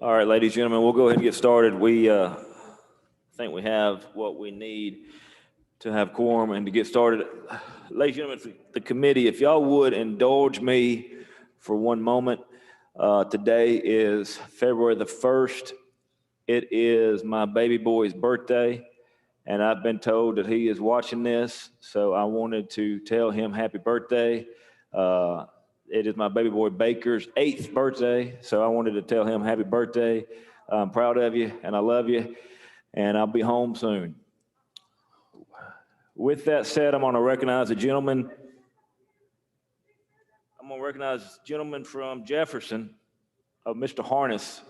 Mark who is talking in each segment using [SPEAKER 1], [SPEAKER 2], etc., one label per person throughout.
[SPEAKER 1] All right, ladies and gentlemen, we'll go ahead and get started. We think we have what we need to have quorum and to get started. Ladies and gentlemen, the committee, if y'all would indulge me for one moment. Today is February the 1st. It is my baby boy's birthday, and I've been told that he is watching this, so I wanted to tell him happy birthday. It is my baby boy Baker's 8th birthday, so I wanted to tell him happy birthday. I'm proud of you, and I love you, and I'll be home soon. With that said, I'm going to recognize a gentleman. I'm going to recognize a gentleman from Jefferson, Mr. Harness,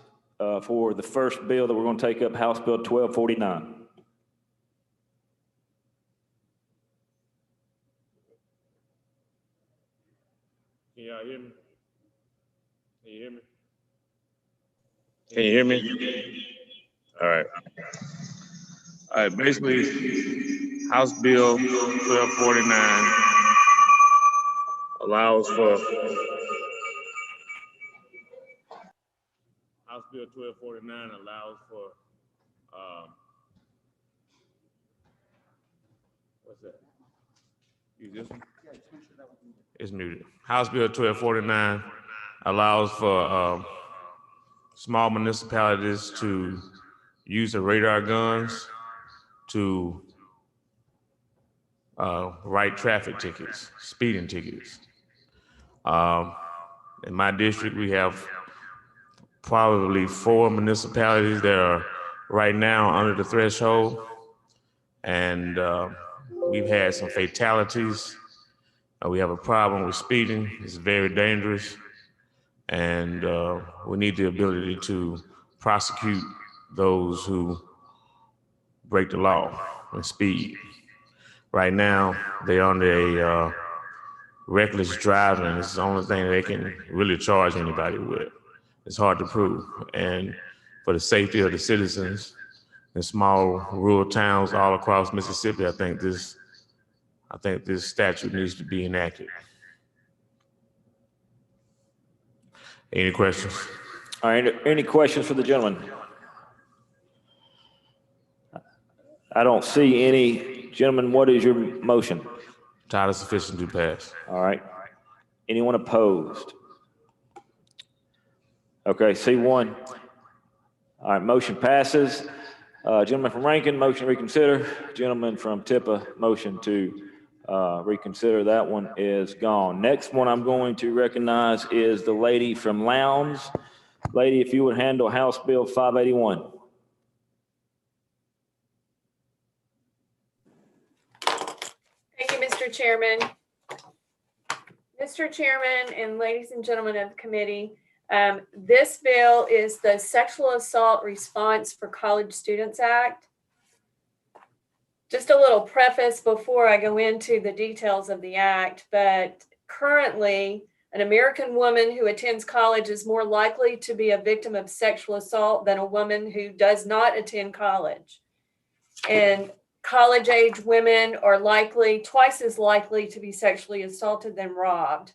[SPEAKER 1] for the first bill that we're going to take up, House Bill 1249.
[SPEAKER 2] Can y'all hear me? Can you hear me? Can you hear me? All right. All right, basically, House Bill 1249 allows for House Bill 1249 allows for what's that? Use this one? Yeah, just make sure that was muted. It's muted. House Bill 1249 allows for small municipalities to use the radar guns to write traffic tickets, speeding tickets. In my district, we have probably 4 municipalities that are right now under the threshold, and we've had some fatalities. We have a problem with speeding. It's very dangerous, and we need the ability to prosecute those who break the law and speed. Right now, they're under a reckless driving. It's the only thing they can really charge anybody with. It's hard to prove. And for the safety of the citizens in small rural towns all across Mississippi, I think this statute needs to be enacted. Any questions?
[SPEAKER 1] All right, any questions for the gentleman? I don't see any. Gentlemen, what is your motion?
[SPEAKER 2] Title sufficient to pass.
[SPEAKER 1] All right. Anyone opposed? Okay, C1. All right, motion passes. Gentleman from Rankin, motion to reconsider. Gentleman from Tippah, motion to reconsider. That one is gone. Next one I'm going to recognize is the lady from Lowndes. Lady, if you would handle House Bill 581.
[SPEAKER 3] Thank you, Mr. Chairman. Mr. Chairman and ladies and gentlemen of the committee, this bill is the Sexual Assault Response for College Students Act. Just a little preface before I go into the details of the act, but currently an American woman who attends college is more likely to be a victim of sexual assault than a woman who does not attend college. And college-age women are twice as likely to be sexually assaulted than robbed.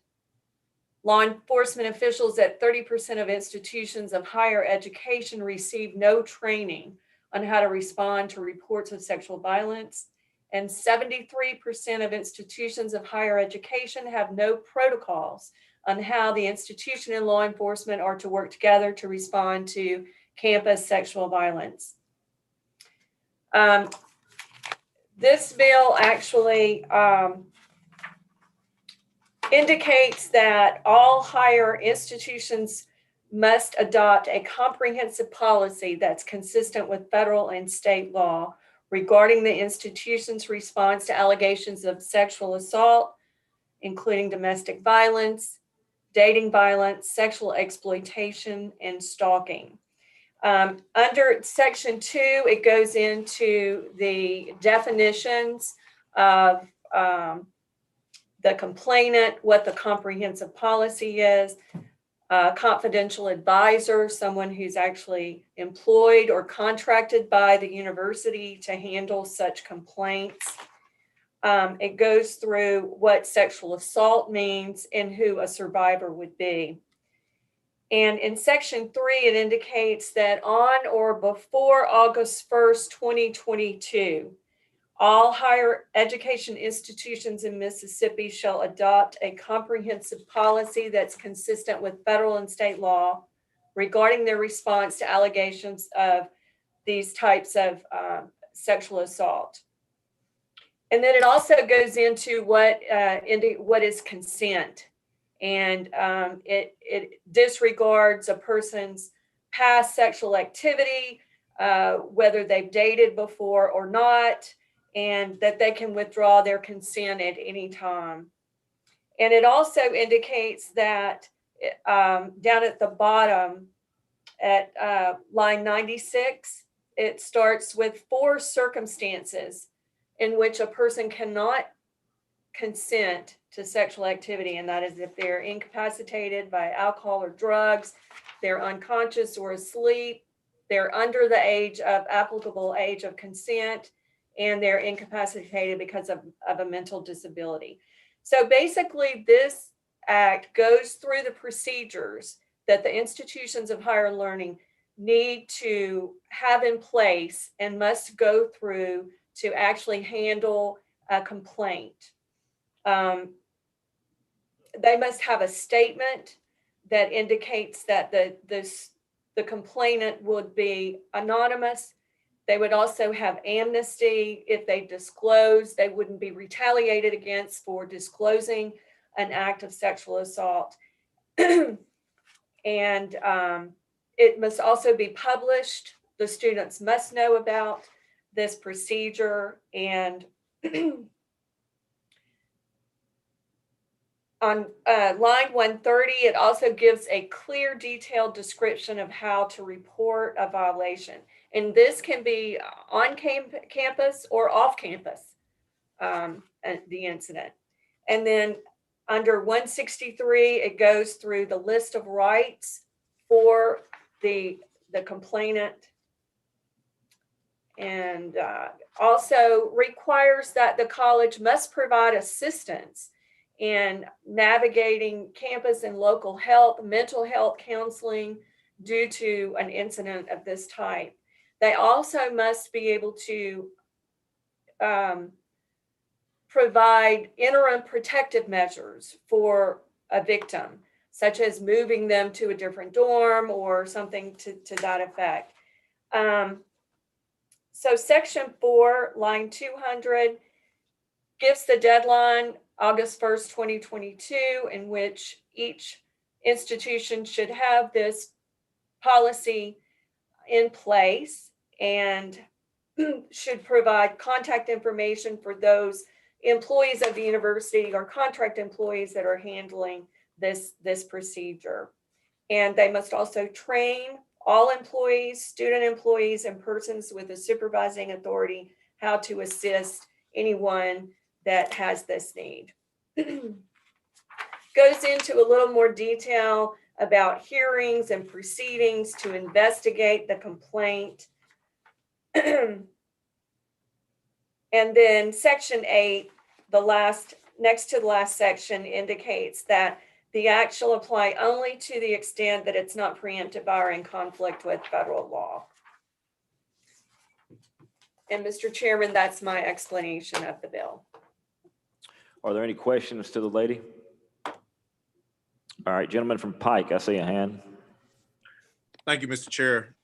[SPEAKER 3] Law enforcement officials at 30% of institutions of higher education receive no training on how to respond to reports of sexual violence, and 73% of institutions of higher education have no protocols on how the institution and law enforcement are to work together to respond to campus sexual violence. This bill actually indicates that all higher institutions must adopt a comprehensive policy that's consistent with federal and state law regarding the institution's response to allegations of sexual assault, including domestic violence, dating violence, sexual exploitation, and stalking. Under Section 2, it goes into the definitions of the complainant, what the comprehensive policy is, confidential advisor, someone who's actually employed or contracted by the university to handle such complaints. It goes through what sexual assault means and who a survivor would be. And in section 3, it indicates that on or before August 1st, 2022, all higher education institutions in Mississippi shall adopt a comprehensive policy that's consistent with federal and state law regarding their response to allegations of these types of sexual assault. And then it also goes into what is consent. And it disregards a person's past sexual activity, whether they've dated before or not, and that they can withdraw their consent at any time. And it also indicates that down at the bottom at line 96, it starts with 4 circumstances in which a person cannot consent to sexual activity, and that is if they're incapacitated by alcohol or drugs, they're unconscious or asleep, they're under the applicable age of consent, and they're incapacitated because of a mental disability. So basically, this act goes through the procedures that the institutions of higher learning need to have in place and must go through to actually handle a complaint. They must have a statement that indicates that the complainant would be anonymous. They would also have amnesty if they disclose. They wouldn't be retaliated against for disclosing an act of sexual assault. And it must also be published. The students must know about this procedure. And on line 130, it also gives a clear, detailed description of how to report a violation. And this can be on campus or off campus, the incident. And then under 163, it goes through the list of rights for the complainant, and also requires that the college must provide assistance in navigating campus and local health, mental health counseling due to an incident of this type. They also must be able to provide interim protective measures for a victim, such as moving them to a different dorm or something to that effect. So section 4, line 200, gives the deadline August 1st, 2022, in which each institution should have this policy in place and should provide contact information for those employees of the university or contract employees that are handling this procedure. And they must also train all employees, student employees, and persons with a supervising authority how to assist anyone that has this need. Goes into a little more detail about hearings and proceedings to investigate the complaint. And then section 8, next to the last section, indicates that the act shall apply only to the extent that it's not preempted by or in conflict with federal law. And Mr. Chairman, that's my explanation of the bill.
[SPEAKER 1] Are there any questions to the lady? All right, gentleman from Pike, I see a hand.
[SPEAKER 4] Thank you, Mr. Chair.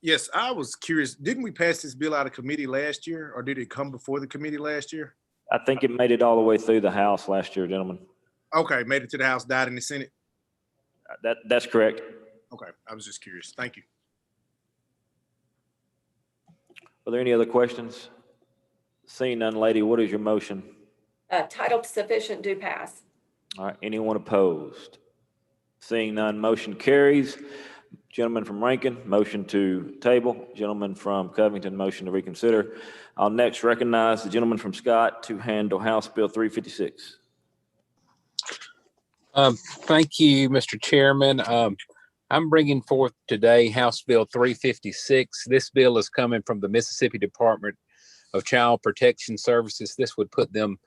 [SPEAKER 4] Yes, I was curious. Didn't we pass this bill out of committee last year, or did it come before the committee last year?
[SPEAKER 1] I think it made it all the way through the House last year, gentlemen.
[SPEAKER 4] Okay, made it to the House, died in the Senate.
[SPEAKER 1] That's correct.
[SPEAKER 4] Okay, I was just curious. Thank you.
[SPEAKER 1] Are there any other questions? Seeing none, lady, what is your motion?
[SPEAKER 3] Title sufficient, do pass.
[SPEAKER 1] All right, anyone opposed? Seeing none, motion carries. Gentleman from Rankin, motion to table. Gentleman from Covington, motion to reconsider. I'll next recognize the gentleman from Scott to handle House Bill 356.
[SPEAKER 5] Thank you, Mr. Chairman. I'm bringing forth today House Bill 356. This bill is coming from the Mississippi Department of Child Protection Services. This would put them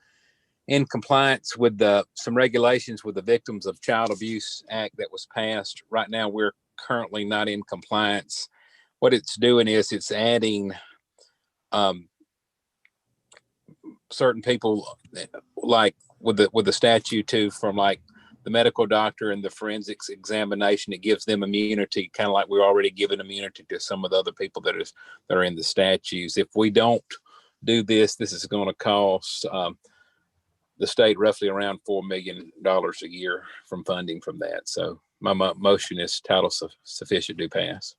[SPEAKER 5] in compliance with some regulations with the Victims of Child Abuse Act that was passed. Right now, we're currently not in compliance. What it's doing is it's adding certain people, like with the statute too, from like the medical doctor and the forensics examination. It gives them immunity, kind of like we're already giving immunity to some of the other people that are in the statutes. If we don't do this, this is going to cost the state roughly around $4 million a year from funding from that. So my motion is title sufficient to pass.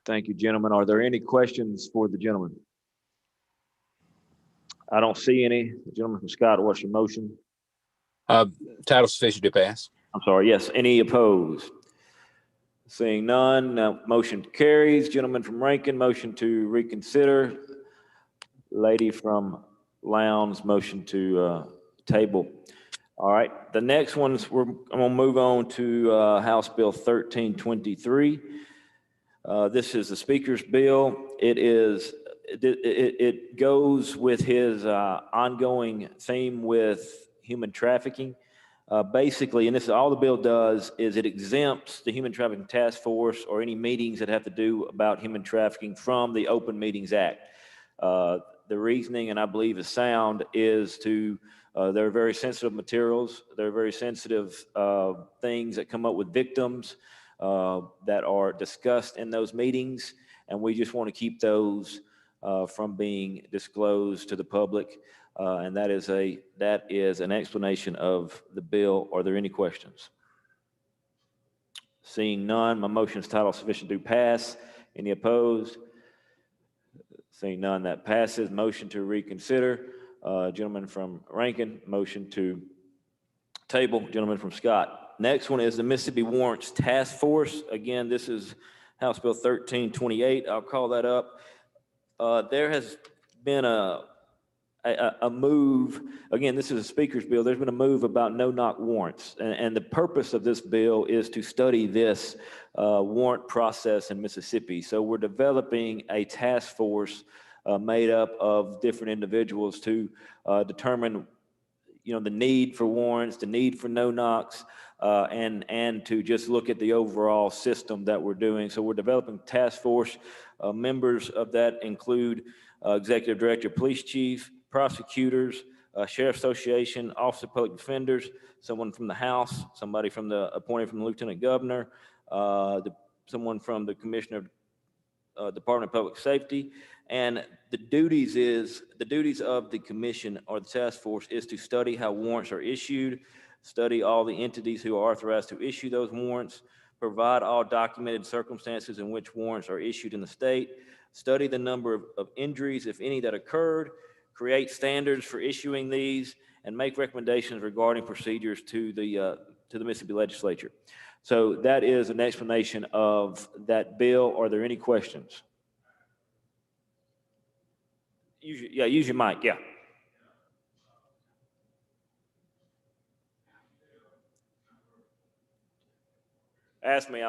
[SPEAKER 1] Thank you, gentlemen. Are there any questions for the gentleman? I don't see any. The gentleman from Scott, what's your motion?
[SPEAKER 5] Title sufficient to pass.
[SPEAKER 1] I'm sorry, yes. Any opposed? Seeing none, motion carries. Gentleman from Rankin, motion to reconsider. Lady from Lowndes, motion to table. All right, the next ones, I'm gonna move on to House Bill 1323. This is the Speaker's bill. It goes with his ongoing theme with human trafficking. Basically, and this is all the bill does, is it exempts the Human Trafficking Task Force or any meetings that have to do about human trafficking from the Open Meetings Act. The reasoning, and I believe is sound, is they're very sensitive materials. They're very sensitive things that come up with victims that are discussed in those meetings, and we just want to keep those from being disclosed to the public. And that is an explanation of the bill. Are there any questions? Seeing none, my motion is title sufficient to pass. Any opposed? Seeing none, that passes. Motion to reconsider. Gentleman from Rankin, motion to table. Gentleman from Scott. Next one is the Mississippi Warrants Task Force. Again, this is House Bill 1328. I'll call that up. There has been a move. Again, this is a Speaker's bill. There's been a move about no-knock warrants. And the purpose of this bill is to study this warrant process in Mississippi. So we're developing a task force made up of different individuals to determine, the need for warrants, the need for no-knocks, and to just look at the overall system that we're doing. So we're developing a task force. Members of that include Executive Director, Police Chief, prosecutors, Sheriff Association, Office of Public Defenders, someone from the House, somebody appointed from the Lieutenant Governor, someone from the Commissioner of Department of Public Safety. And the duties of the commission or the task force is to study how warrants are issued, study all the entities who are authorized to issue those warrants, provide all documented circumstances in which warrants are issued in the state, study the number of injuries, if any, that occurred, create standards for issuing these, and make recommendations regarding procedures to the Mississippi Legislature. So that is an explanation of that bill. Are there any questions? Use your mic, yeah. Ask me,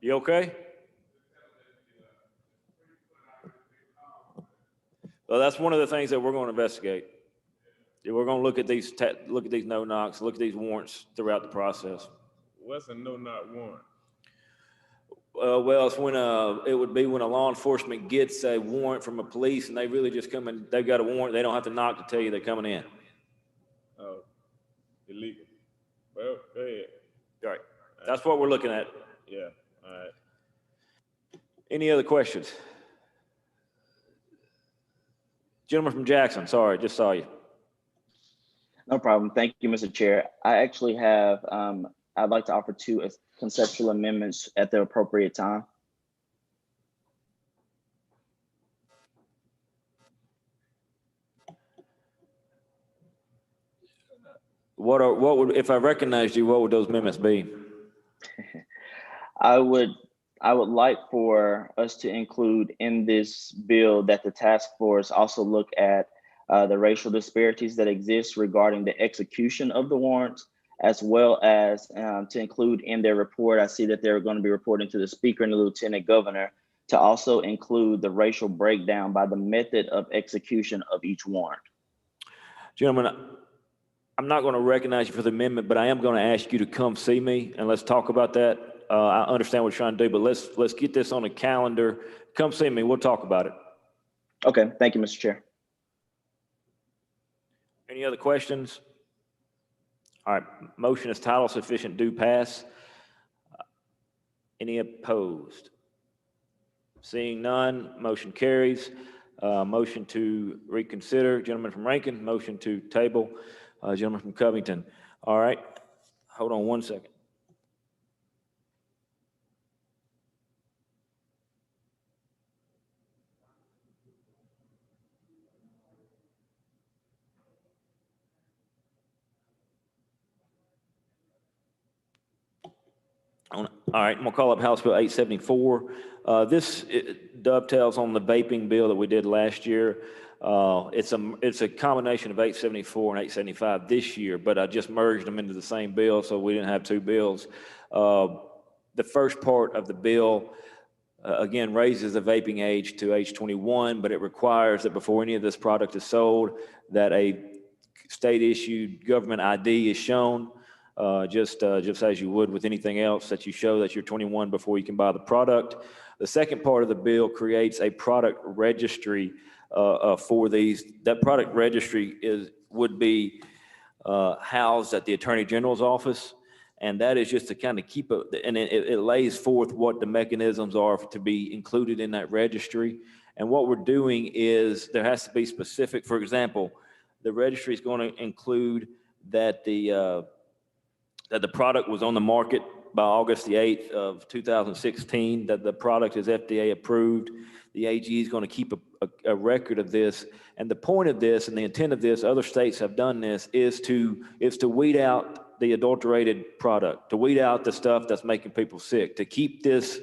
[SPEAKER 1] you okay? Well, that's one of the things that we're going to investigate. We're going to look at these no-knocks, look at these warrants throughout the process.
[SPEAKER 2] What's a no-knock warrant?
[SPEAKER 1] Well, it's it would be when a law enforcement gets a warrant from a police and they really just come in, they've got a warrant, they don't have to knock to tell you they're coming in.
[SPEAKER 2] Oh, illegal. Well, go ahead.
[SPEAKER 1] All right. That's what we're looking at.
[SPEAKER 2] Yeah, all right.
[SPEAKER 1] Any other questions? Gentleman from Jackson, sorry, just saw you.
[SPEAKER 6] No problem. Thank you, Mr. Chair. I actually have, I'd like to offer two conceptual amendments at the appropriate time.
[SPEAKER 1] What would, if I recognized you, what would those amendments be?
[SPEAKER 6] I would like for us to include in this bill that the task force also look at the racial disparities that exist regarding the execution of the warrants, as well as to include in their report. I see that they're going to be reporting to the Speaker and the Lieutenant Governor to also include the racial breakdown by the method of execution of each warrant.
[SPEAKER 1] Gentlemen, I'm not going to recognize you for the amendment, but I am going to ask you to come see me and let's talk about that. I understand what you're trying to do, but let's get this on the calendar. Come see me. We'll talk about it.
[SPEAKER 6] Okay, thank you, Mr. Chair.
[SPEAKER 1] Any other questions? All right, motion is title sufficient, do pass. Any opposed? Seeing none, motion carries. Motion to reconsider, gentleman from Rankin. Motion to table, gentleman from Covington. All right, hold on one second. All right, I'm gonna call up House Bill 874. This dovetails on the vaping bill that we did last year. It's a combination of 874 and 875 this year, but I just merged them into the same bill, so we didn't have two bills. The first part of the bill, again, raises the vaping age to age 21, but it requires that before any of this product is sold, that a state-issued government ID is shown. Just as you would with anything else, that you show that you're 21 before you can buy the product. The second part of the bill creates a product registry for these. That product registry would be housed at the Attorney General's office, and that is just to kind of keep it lays forth what the mechanisms are to be included in that registry. And what we're doing is there has to be specific. For example, the registry is going to include that the product was on the market by August the 8th of 2016, that the product is FDA approved. The AG is going to keep a record of this. And the point of this and the intent of this, other states have done this, is to weed out the adulterated product, to weed out the stuff that's making people sick, to keep this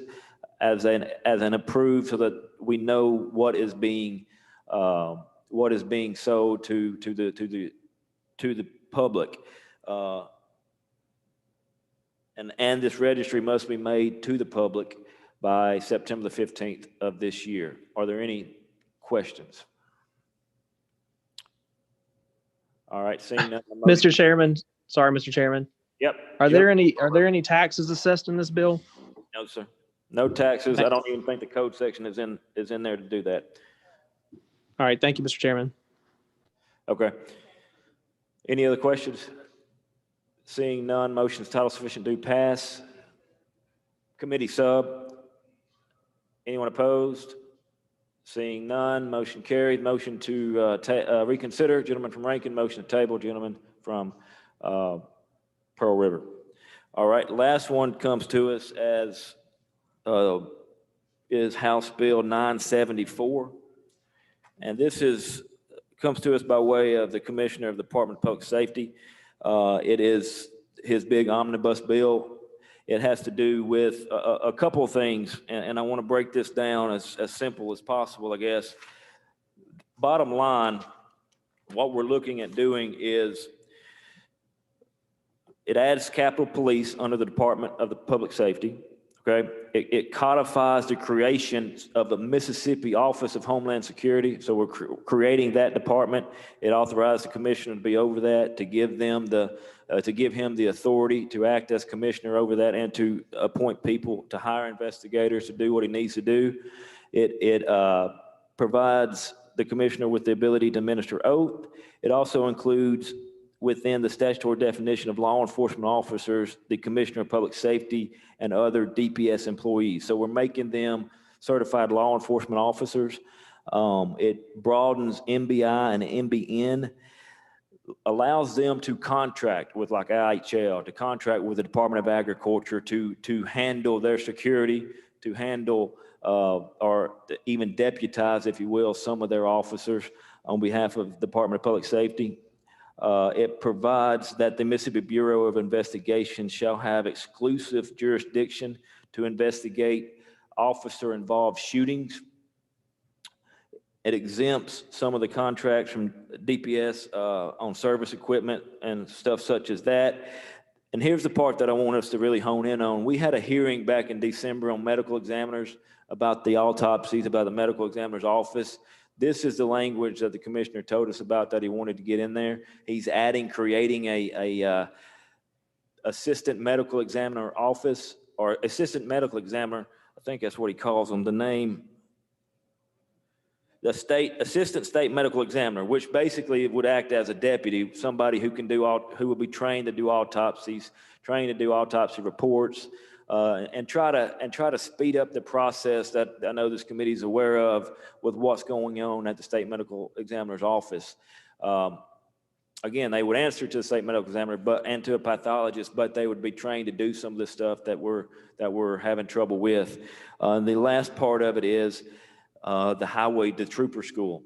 [SPEAKER 1] as an approved so that we know what is being sold to the public. And this registry must be made to the public by September the 15th of this year. Are there any questions? All right, seeing none.
[SPEAKER 7] Mr. Chairman, sorry, Mr. Chairman.
[SPEAKER 1] Yep.
[SPEAKER 7] Are there any taxes assessed in this bill?
[SPEAKER 1] No, sir. No taxes. I don't even think the code section is in there to do that.
[SPEAKER 7] All right, thank you, Mr. Chairman.
[SPEAKER 1] Okay. Any other questions? Seeing none, motion's title sufficient, do pass. Committee sub. Anyone opposed? Seeing none, motion carried. Motion to reconsider, gentleman from Rankin. Motion to table, gentleman from Pearl River. All right, last one comes to us as is House Bill 974. And this comes to us by way of the Commissioner of the Department of Public Safety. It is his big omnibus bill. It has to do with a couple of things, and I want to break this down as simple as possible, I guess. Bottom line, what we're looking at doing is it adds Capitol Police under the Department of the Public Safety. Okay, it codifies the creation of the Mississippi Office of Homeland Security. So we're creating that department. It authorized the commissioner to be over that, to give them to give him the authority to act as commissioner over that, and to appoint people, to hire investigators, to do what he needs to do. It provides the commissioner with the ability to administer oath. It also includes, within the statutory definition of law enforcement officers, the Commissioner of Public Safety and other DPS employees. So we're making them certified law enforcement officers. It broadens MBI and MBN, allows them to contract with like IHL, to contract with the Department of Agriculture to handle their security, to handle or even deputize, if you will, some of their officers on behalf of the Department of Public Safety. It provides that the Mississippi Bureau of Investigation shall have exclusive jurisdiction to investigate officer-involved shootings. It exempts some of the contracts from DPS on service equipment and stuff such as that. And here's the part that I want us to really hone in on. We had a hearing back in December on medical examiners, about the autopsies, about the medical examiner's office. This is the language that the commissioner told us about that he wanted to get in there. He's creating a assistant medical examiner office, or assistant medical examiner. I think that's what he calls them. The name, the assistant state medical examiner, which basically would act as a deputy, somebody who will be trained to do autopsies, trained to do autopsy reports, and try to speed up the process that I know this committee is aware of with what's going on at the state medical examiner's office. Again, they would answer to the state medical examiner, and to a pathologist, but they would be trained to do some of the stuff that we're having trouble with. And the last part of it is the trooper school.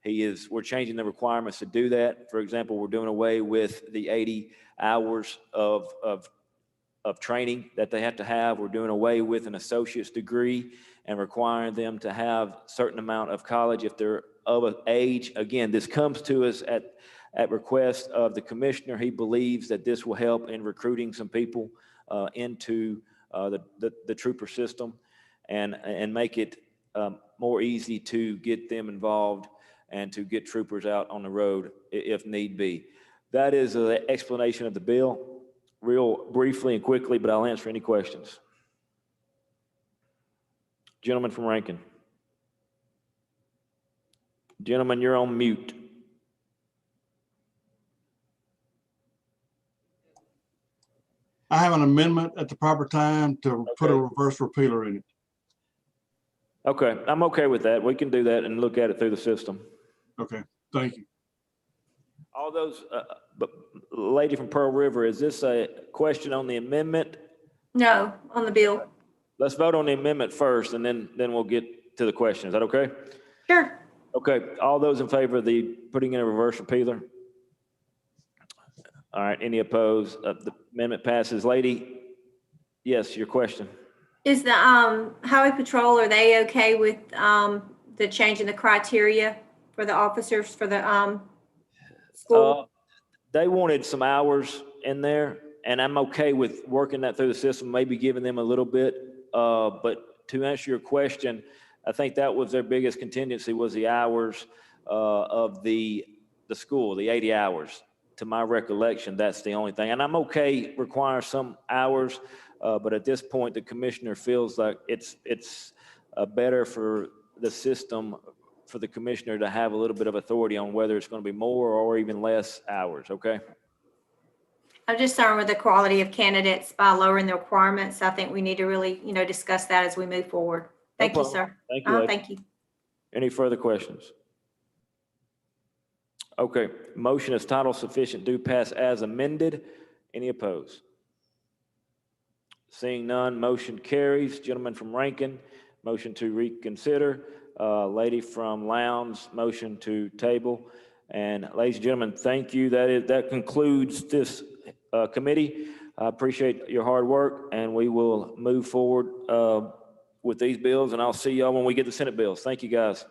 [SPEAKER 1] We're changing the requirements to do that. For example, we're doing away with the 80 hours of training that they have to have. We're doing away with an associate's degree and requiring them to have a certain amount of college if they're of age. Again, this comes to us at request of the commissioner. He believes that this will help in recruiting some people into the trooper system and make it more easy to get them involved and to get troopers out on the road if need be. That is an explanation of the bill, real briefly and quickly, but I'll answer any questions. Gentleman from Rankin. Gentlemen, you're on mute.
[SPEAKER 8] I have an amendment at the proper time to put a reverse repealer in it.
[SPEAKER 1] Okay, I'm okay with that. We can do that and look at it through the system.
[SPEAKER 8] Okay, thank you.
[SPEAKER 1] All those, but lady from Pearl River, is this a question on the amendment?
[SPEAKER 3] No, on the bill.
[SPEAKER 1] Let's vote on the amendment first, and then we'll get to the question. Is that okay?
[SPEAKER 3] Sure.
[SPEAKER 1] Okay, all those in favor of the putting in a reverse repealer? All right, any opposed? The amendment passes. Lady, yes, your question.
[SPEAKER 9] Is the highway patrol, are they okay with the change in the criteria for the officers for the school?
[SPEAKER 1] They wanted some hours in there, and I'm okay with working that through the system, maybe giving them a little bit. But to answer your question, I think that was their biggest contingency, was the hours of the school, the 80 hours. To my recollection, that's the only thing. And I'm okay requiring some hours, but at this point, the commissioner feels like it's better for the system, for the commissioner to have a little bit of authority on whether it's going to be more or even less hours, okay?
[SPEAKER 9] I'm just concerned with the quality of candidates by lowering the requirements. I think we need to really, discuss that as we move forward. Thank you, sir.
[SPEAKER 1] Thank you.
[SPEAKER 9] Thank you.
[SPEAKER 1] Any further questions? Okay, motion is title sufficient, do pass as amended. Any opposed? Seeing none, motion carries. Gentleman from Rankin, motion to reconsider. Lady from Lowndes, motion to table. And ladies and gentlemen, thank you. That concludes this committee. I appreciate your hard work, and we will move forward with these bills, and I'll see y'all when we get the Senate bills. Thank you, guys.